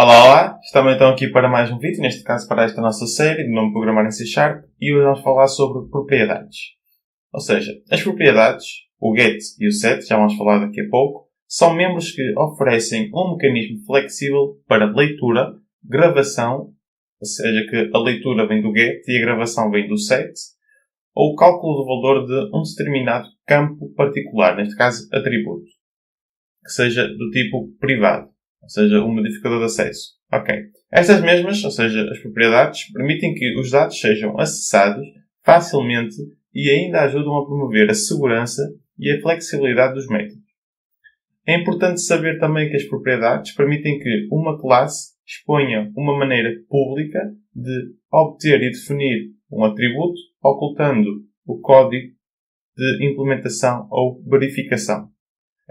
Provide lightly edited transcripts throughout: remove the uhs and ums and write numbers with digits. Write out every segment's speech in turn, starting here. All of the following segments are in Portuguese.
Olá, olá! Estamos então aqui para mais um vídeo, neste caso para esta nossa série de nome programar em C#, e hoje vamos falar sobre propriedades. Ou seja, as propriedades, o get e o set, já vamos falar daqui a pouco, são membros que oferecem um mecanismo flexível para leitura, gravação, ou seja, que a leitura vem do get e a gravação vem do set, ou o cálculo do valor de um determinado campo particular, neste caso atributo, que seja do tipo privado. Ou seja, um modificador de acesso. Ok. Estas mesmas, ou seja, as propriedades, permitem que os dados sejam acessados facilmente e ainda ajudam a promover a segurança e a flexibilidade dos métodos. É importante saber também que as propriedades permitem que uma classe exponha uma maneira pública de obter e definir um atributo, ocultando o código de implementação ou verificação.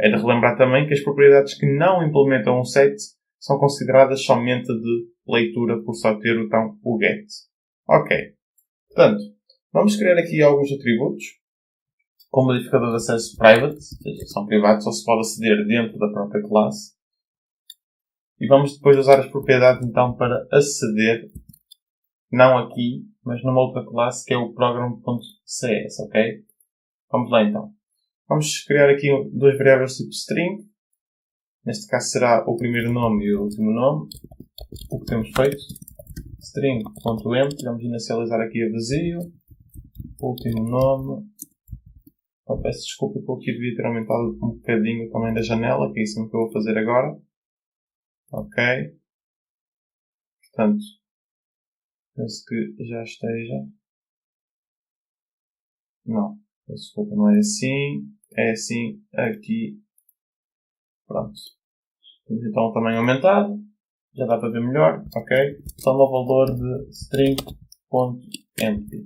É de relembrar também que as propriedades que não implementam um set são consideradas somente de leitura por só ter o get. Ok. Portanto, vamos criar aqui alguns atributos com modificador de acesso private, ou seja, são privados, só se pode aceder dentro da própria classe. E vamos depois usar as propriedades então para aceder, não aqui, mas numa outra classe que é o program.cs, ok? Vamos lá então. Vamos criar aqui duas variáveis tipo string. Neste caso será o primeiro nome e o último nome. O que temos feito. String.empty. Vamos inicializar aqui a vazio. Último nome. Peço desculpa porque aqui devia ter aumentado um bocadinho o tamanho da janela, que é isso que eu vou fazer agora. Ok. Portanto, penso que já esteja. Não. Desculpa, não é assim. É assim aqui. Pronto. Temos então o tamanho aumentado. Já dá para ver melhor. Ok. Toma o valor de string.empty.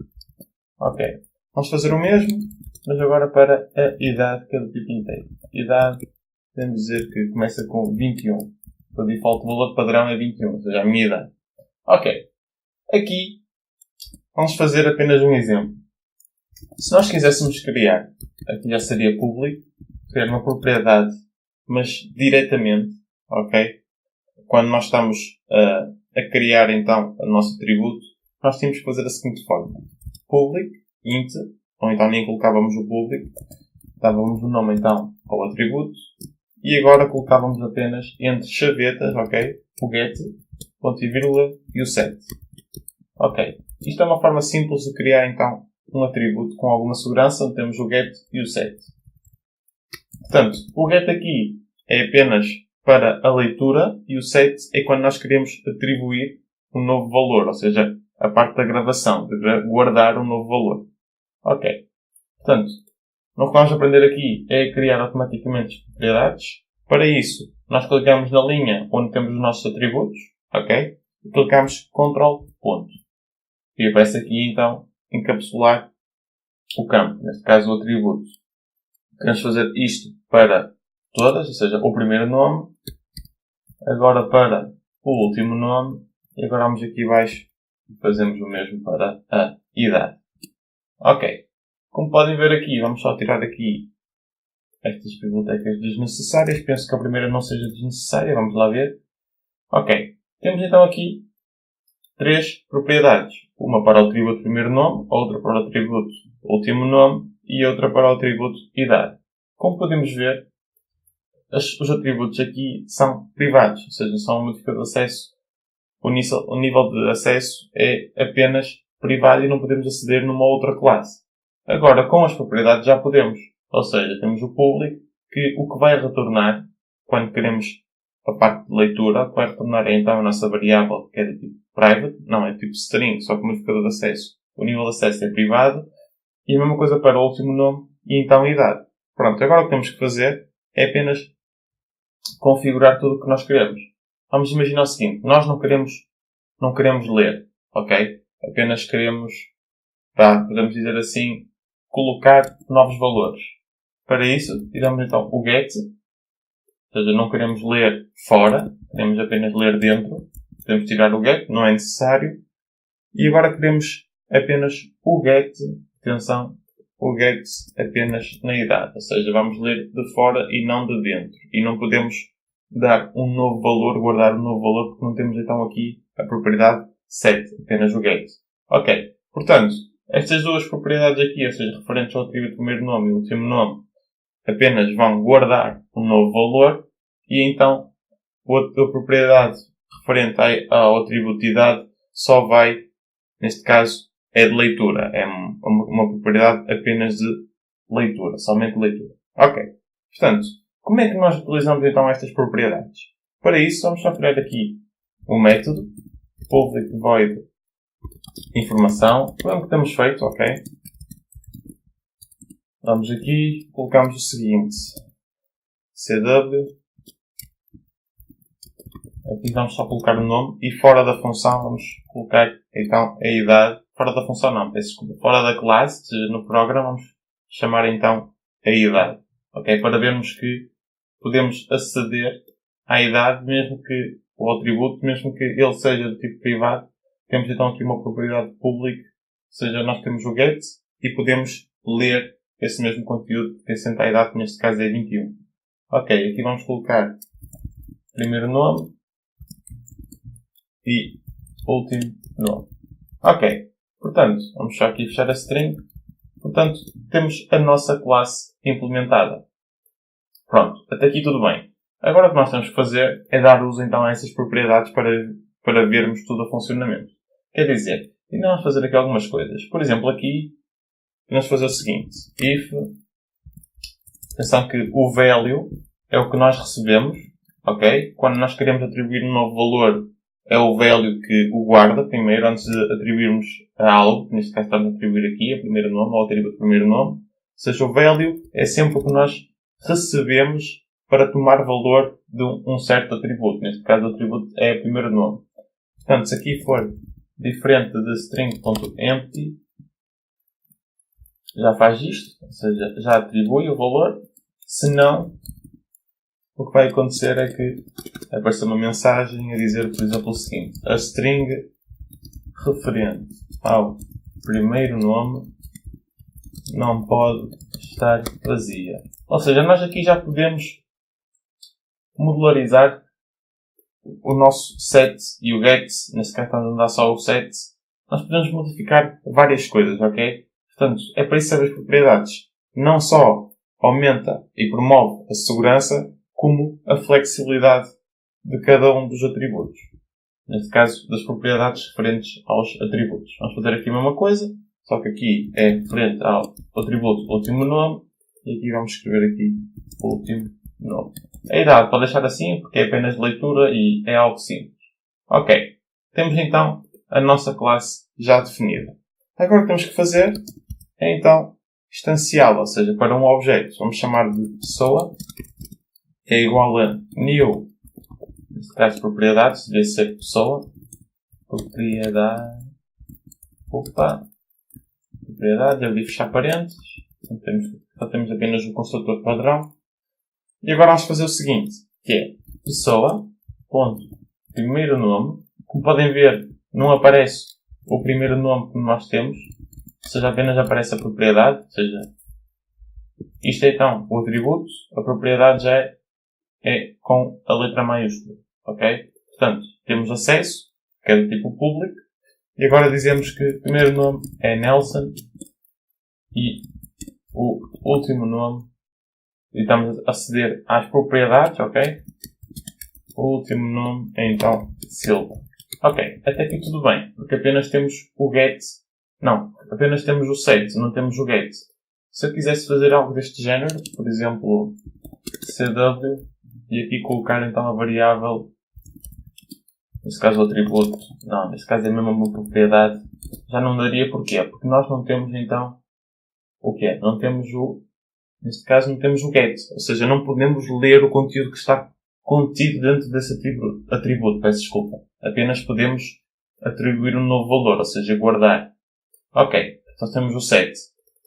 Ok. Vamos fazer o mesmo, mas agora para a idade, que é do tipo inteiro. Idade, podemos dizer que começa com 21. O default valor padrão é 21, ou seja, a minha idade. Ok. Aqui, vamos fazer apenas um exemplo. Se nós quiséssemos criar, aqui já seria público, criar uma propriedade, mas diretamente, ok? Quando nós estamos a criar então o nosso atributo, nós temos que fazer da seguinte forma. Public, int, ou então nem colocávamos o public, dávamos o nome então ao atributo, e agora colocávamos apenas entre chavetas, ok? O get, ponto e vírgula e o set. Ok. Isto é uma forma simples de criar então um atributo com alguma segurança, onde temos o get e o set. Portanto, o get aqui é apenas para a leitura e o set é quando nós queremos atribuir um novo valor, ou seja, a parte da gravação, de guardar um novo valor. Ok. Portanto, o que vamos aprender aqui é criar automaticamente as propriedades. Para isso, nós clicamos na linha onde temos os nossos atributos, ok? E clicamos Ctrl ponto. E aparece aqui então encapsular o campo, neste caso o atributo. Queremos fazer isto para todas, ou seja, o primeiro nome, agora para o último nome, e agora vamos aqui abaixo e fazemos o mesmo para a idade. Ok. Como podem ver aqui, vamos só tirar aqui estas bibliotecas desnecessárias. Penso que a primeira não seja desnecessária, vamos lá ver. Ok. Temos então aqui três propriedades. Uma para o atributo primeiro nome, outra para o atributo último nome e outra para o atributo idade. Como podemos ver, os atributos aqui são privados, ou seja, são um modificador de acesso. O nível de acesso é apenas privado e não podemos aceder numa outra classe. Agora, com as propriedades já podemos. Ou seja, temos o public, que o que vai retornar, quando queremos a parte de leitura, o que vai retornar é então a nossa variável, que é do tipo private, não, é tipo string, só que o modificador de acesso. O nível de acesso é privado. E a mesma coisa para o último nome e então a idade. Pronto, agora o que temos que fazer é apenas configurar tudo o que nós queremos. Vamos imaginar o seguinte, nós não queremos ler, ok? Apenas queremos, podemos dizer assim, colocar novos valores. Para isso, tiramos então o get, ou seja, não queremos ler fora, queremos apenas ler dentro. Podemos tirar o get, não é necessário. E agora queremos apenas o get, atenção, o get apenas na idade. Ou seja, vamos ler de fora e não de dentro. E não podemos dar um novo valor, guardar um novo valor, porque não temos então aqui a propriedade set, apenas o get. Ok. Portanto, estas duas propriedades aqui, ou seja, referentes ao atributo primeiro nome e último nome, apenas vão guardar um novo valor e então a propriedade referente ao atributo idade só vai, neste caso, é de leitura. É uma propriedade apenas de leitura, somente leitura. Ok. Portanto, como é que nós utilizamos então estas propriedades? Para isso, vamos só criar aqui um método public void informação, o que temos feito, ok? Vamos aqui, colocamos o seguinte, cw, aqui vamos só colocar o nome e fora da função vamos colocar então a idade, fora da função não, peço desculpa, fora da classe, seja no programa, vamos chamar então a idade, ok? Para vermos que podemos aceder à idade mesmo que o atributo, mesmo que ele seja de tipo privado, temos então aqui uma propriedade pública, ou seja, nós temos o get e podemos ler esse mesmo conteúdo pertencente à idade, que neste caso é 21. Ok, aqui vamos colocar primeiro nome e último nome. Ok, portanto, vamos só aqui fechar a string. Portanto, temos a nossa classe implementada. Pronto, até aqui tudo bem. Agora o que nós temos que fazer é dar uso então a essas propriedades para vermos tudo a funcionamento. Quer dizer, ainda vamos fazer aqui algumas coisas. Por exemplo, aqui vamos fazer o seguinte. If, atenção que o value é o que nós recebemos, ok? Quando nós queremos atribuir um novo valor, é o value que o guarda primeiro, antes de atribuirmos a algo, neste caso estamos a atribuir aqui, a primeiro nome, ou atributo primeiro nome. Ou seja, o value é sempre o que nós recebemos para tomar valor de um certo atributo. Neste caso, o atributo é o primeiro nome. Portanto, se aqui for diferente de string.empty, já faz isto, ou seja, já atribui o valor. Se não, o que vai acontecer é que vai aparecer uma mensagem a dizer, por exemplo, o seguinte: a string referente ao primeiro nome não pode estar vazia. Ou seja, nós aqui já podemos modularizar o nosso set e o get. Nesse caso estamos a dar só o set. Nós podemos modificar várias coisas, ok? Portanto, é para isso que servem as propriedades. Não só aumenta e promove a segurança, como a flexibilidade de cada um dos atributos. Neste caso, das propriedades referentes aos atributos. Vamos fazer aqui a mesma coisa, só que aqui é referente ao atributo último nome, e aqui vamos escrever aqui último nome. A idade pode deixar assim, porque é apenas leitura e é algo simples. Ok. Temos então a nossa classe já definida. Agora o que temos que fazer é então instanciá-la, ou seja, para um objeto. Vamos chamar de pessoa, que é igual a new, neste caso propriedades, deve ser pessoa, propriedade, deve fechar parênteses, só temos apenas o construtor padrão. E agora vamos fazer o seguinte, que é pessoa, ponto, primeiro nome. Como podem ver, não aparece o primeiro nome que nós temos, ou seja, apenas aparece a propriedade, ou seja, isto é então o atributo, a propriedade já é com a letra maiúscula, ok? Portanto, temos acesso, que é do tipo público, e agora dizemos que o primeiro nome é Nelson e o último nome, e estamos a aceder às propriedades, ok? O último nome é então Silva. Ok, até aqui tudo bem, porque apenas temos o get, não, apenas temos o set, não temos o get. Se eu quisesse fazer algo deste género, por exemplo, cw, e aqui colocar então a variável, neste caso o atributo, não, neste caso é mesmo uma propriedade, já não daria. Porquê? Porque nós não temos então o quê? Não temos neste caso não temos o get, ou seja, não podemos ler o conteúdo que está contido dentro desse atributo, peço desculpa. Apenas podemos atribuir um novo valor, ou seja, guardar. Ok, então temos o set.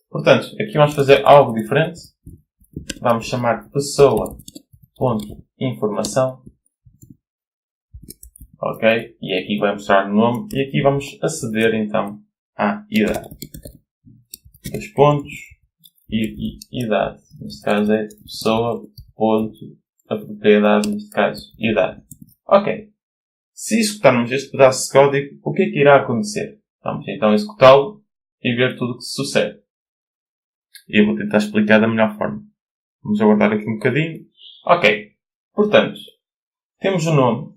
Portanto, aqui vamos fazer algo diferente. Vamos chamar pessoa.informação. Ok, e aqui vai mostrar o nome. E aqui vamos aceder então à idade. 2 pontos e idade. Neste caso é pessoa.idade. a propriedade, neste caso, idade. Ok. Se executarmos este pedaço de código, o que é que irá acontecer? Vamos então executá-lo e ver tudo o que se sucede. E eu vou tentar explicar da melhor forma. Vamos aguardar aqui um bocadinho. Ok. Portanto, temos o nome,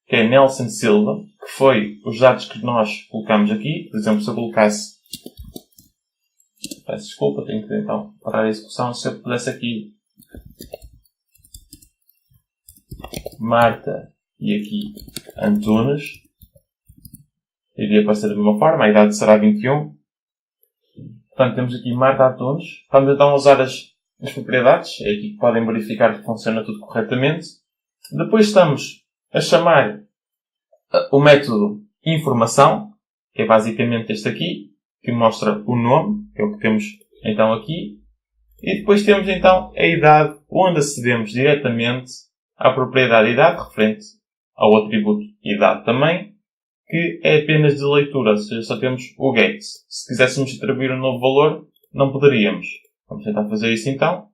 que é Nelson Silva, que foi os dados que nós colocamos aqui. Por exemplo, se eu colocasse... Peço desculpa, tenho que então parar a execução. Se eu pudesse aqui Marta e aqui Antunes, iria aparecer da mesma forma. A idade será 21. Portanto, temos aqui Marta Antunes. Vamos então usar as propriedades. É aqui que podem verificar que funciona tudo corretamente. Depois estamos a chamar o método informação, que é basicamente este aqui, que mostra o nome, que é o que temos então aqui. E depois temos então a idade, onde acedemos diretamente à propriedade idade, referente ao atributo idade também, que é apenas de leitura, ou seja, só temos o get. Se quiséssemos atribuir um novo valor, não poderíamos. Vamos tentar fazer isso então,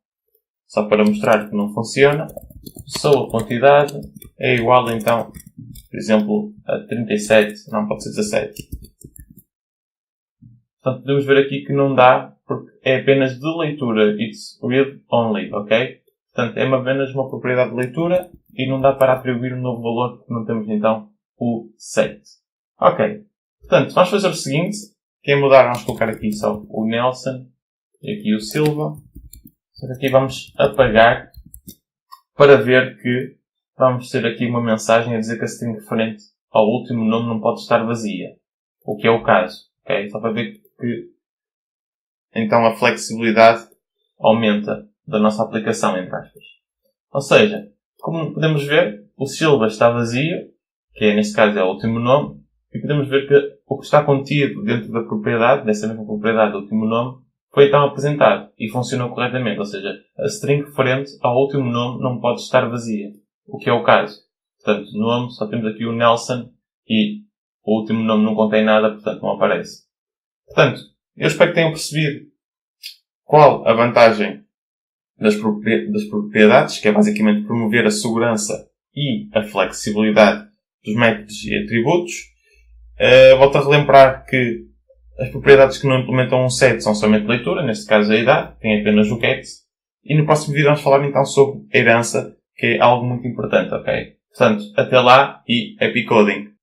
só para mostrar que não funciona. Pessoa.idade é igual então, por exemplo, a 37, não pode ser 17. Portanto, podemos ver aqui que não dá, porque é apenas de leitura. It's read only, ok? Portanto, é apenas uma propriedade de leitura e não dá para atribuir um novo valor, porque não temos então o set. Ok. Portanto, vamos fazer o seguinte, que é mudar, vamos colocar aqui só o Nelson e aqui o Silva. Só que aqui vamos apagar para ver que vamos ter aqui uma mensagem a dizer que a string referente ao último nome não pode estar vazia. O que é o caso. Okay? Só para ver que então a flexibilidade aumenta da nossa aplicação, entre aspas. Ou seja, como podemos ver, o Silva está vazio, que é, neste caso é o último nome, e podemos ver que o que está contido dentro da propriedade, dessa mesma propriedade do último nome, foi então apresentado e funcionou corretamente. Ou seja, a string referente ao último nome não pode estar vazia, o que é o caso. Portanto, nome, só temos aqui o Nelson e o último nome não contém nada, portanto não aparece. Portanto, eu espero que tenham percebido qual a vantagem das propriedades, que é basicamente promover a segurança e a flexibilidade dos métodos e atributos. Volto a relembrar que as propriedades que não implementam um set são somente leitura, neste caso a idade, tem apenas o get. E no próximo vídeo vamos falar então sobre herança, que é algo muito importante, ok? Portanto, até lá e happy coding!